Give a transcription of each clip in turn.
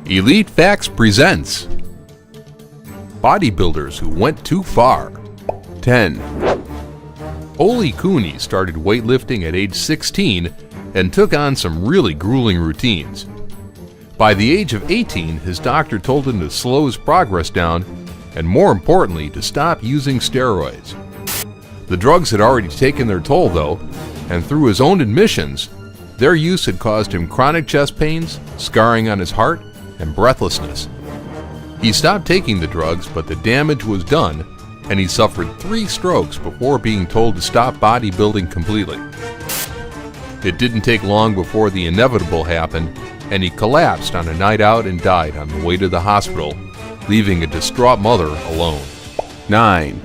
Elite Facts presents Bodybuilders Who Went Too Far. 10. Cooney started weightlifting at age 16 and took on some really grueling routines. By the age of 18, his doctor told him to slow his progress down and, more importantly, to stop using steroids. The drugs had already taken their toll, though, and through his own admissions, their use had caused him chronic chest pains, scarring on his heart, and breathlessness. He stopped taking the drugs, but the damage was done, and he suffered 3 strokes before being told to stop bodybuilding completely. It didn't take long before the inevitable happened, and he collapsed on a night out and died on the way to the hospital, leaving a distraught mother alone. 9.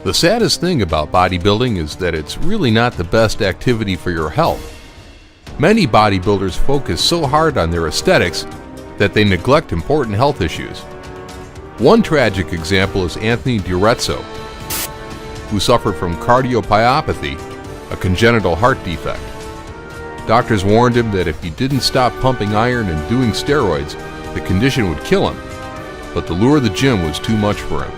The saddest thing about bodybuilding is that it's really not the best activity for your health. Many bodybuilders focus so hard on their aesthetics that they neglect important health issues. One tragic example is Anthony Durezzo, who suffered from cardiomyopathy, a congenital heart defect. Doctors warned him that if he didn't stop pumping iron and doing steroids, the condition would kill him, but the lure of the gym was too much for him.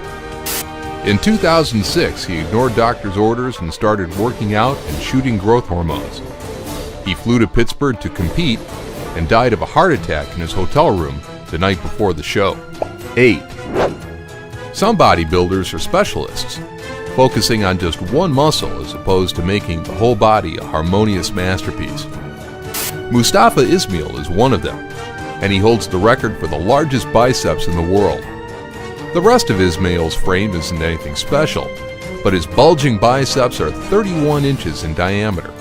In 2006, he ignored doctors' orders and started working out and shooting growth hormones. He flew to Pittsburgh to compete and died of a heart attack in his hotel room the night before the show. 8. Some bodybuilders are specialists, focusing on just one muscle as opposed to making the whole body a harmonious masterpiece. Mustapha Ismule is one of them, and he holds the record for the largest biceps in the world. The rest of Ismule's frame isn't anything special, but his bulging biceps are 31 inches in diameter.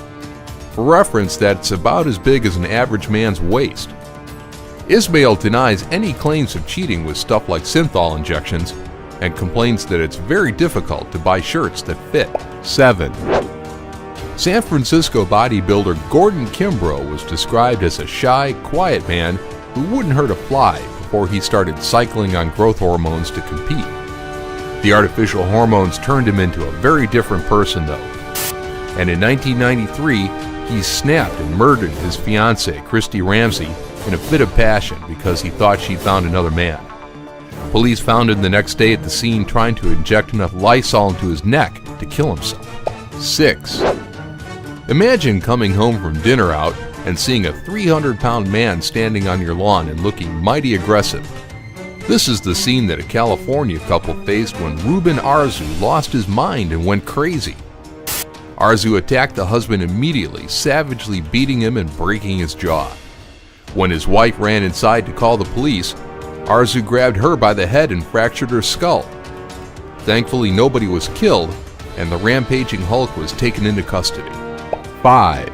For reference, that's about as big as an average man's waist. Ismule denies any claims of cheating with stuff like synthol injections and complains that it's very difficult to buy shirts that fit. 7. San Francisco bodybuilder Kimbrough was described as a shy, quiet man who wouldn't hurt a fly before he started cycling on growth hormones to compete. The artificial hormones turned him into a very different person, though. And in 1993, he snapped and murdered his fiancée, Christy Ramsey, in a fit of passion because he thought she'd found another man. Police found him the next day at the scene trying to inject enough Lysol into his neck to kill himself. 6. Imagine coming home from dinner out and seeing a 300-pound man standing on your lawn and looking mighty aggressive. This is the scene that a California couple faced when Arzu lost his mind and went crazy. Arzu attacked the husband immediately, savagely beating him and breaking his jaw. When his wife ran inside to call the police, Arzu grabbed her by the head and fractured her skull. Thankfully, nobody was killed, and the rampaging Hulk was taken into custody. 5.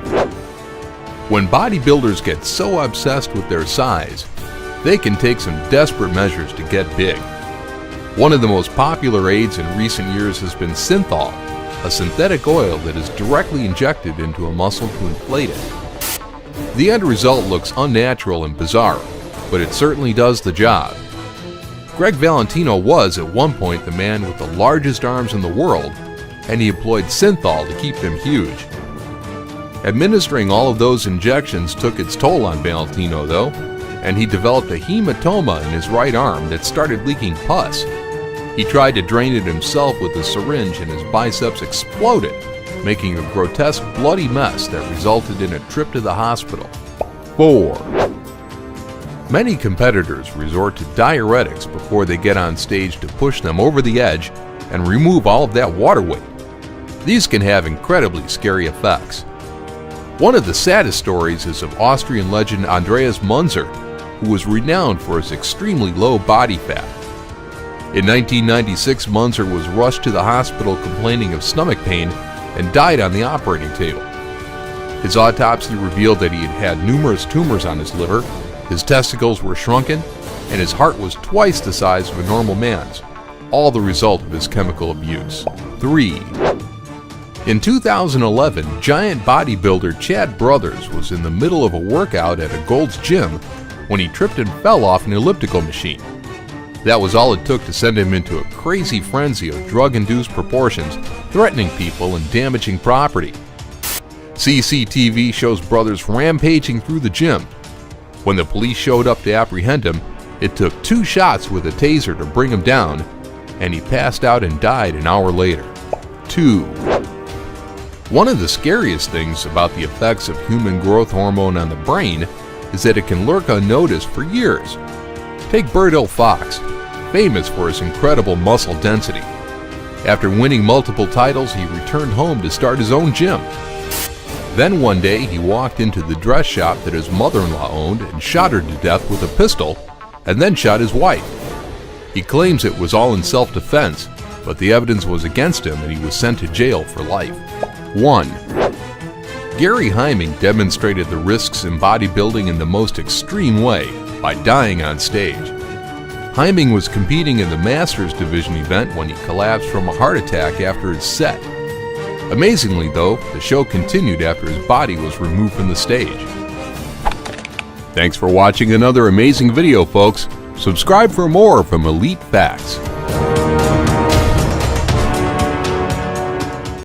When bodybuilders get so obsessed with their size, they can take some desperate measures to get big. One of the most popular aids in recent years has been synthol, a synthetic oil that is directly injected into a muscle to inflate it. The end result looks unnatural and bizarre, but it certainly does the job. Greg Valentino was at one point the man with the largest arms in the world, and he employed synthol to keep them huge. Administering all of those injections took its toll on Valentino, though, and he developed a hematoma in his right arm that started leaking pus. He tried to drain it himself with a syringe and his biceps exploded, making a grotesque bloody mess that resulted in a trip to the hospital. 4. Many competitors resort to diuretics before they get on stage to push them over the edge and remove all of that water weight. These can have incredibly scary effects. One of the saddest stories is of Austrian legend Andreas Munzer, who was renowned for his extremely low body fat. In 1996, Munzer was rushed to the hospital complaining of stomach pain and died on the operating table. His autopsy revealed that he had had numerous tumors on his liver, his testicles were shrunken, and his heart was twice the size of a normal man's, all the result of his chemical abuse. 3. In 2011, giant bodybuilder Chad Brothers was in the middle of a workout at a Gold's Gym when he tripped and fell off an elliptical machine. That was all it took to send him into a crazy frenzy of drug-induced proportions, threatening people and damaging property. CCTV shows Brothers rampaging through the gym. When the police showed up to apprehend him, it took 2 shots with a taser to bring him down, and he passed out and died an hour later. 2. One of the scariest things about the effects of human growth hormone on the brain is that it can lurk unnoticed for years. Take Bird-Hill Fox, famous for his incredible muscle density. After winning multiple titles, he returned home to start his own gym. Then one day, he walked into the dress shop that his mother-in-law owned and shot her to death with a pistol, and then shot his wife. He claims it was all in self-defense, but the evidence was against him and he was sent to jail for life. 1. Gary Hyming demonstrated the risks in bodybuilding in the most extreme way by dying on stage. Hyming was competing in the Masters Division event when he collapsed from a heart attack after his set. Amazingly though, the show continued after his body was removed from the stage. Thanks for watching another amazing video, folks. Subscribe for more from Elite Facts.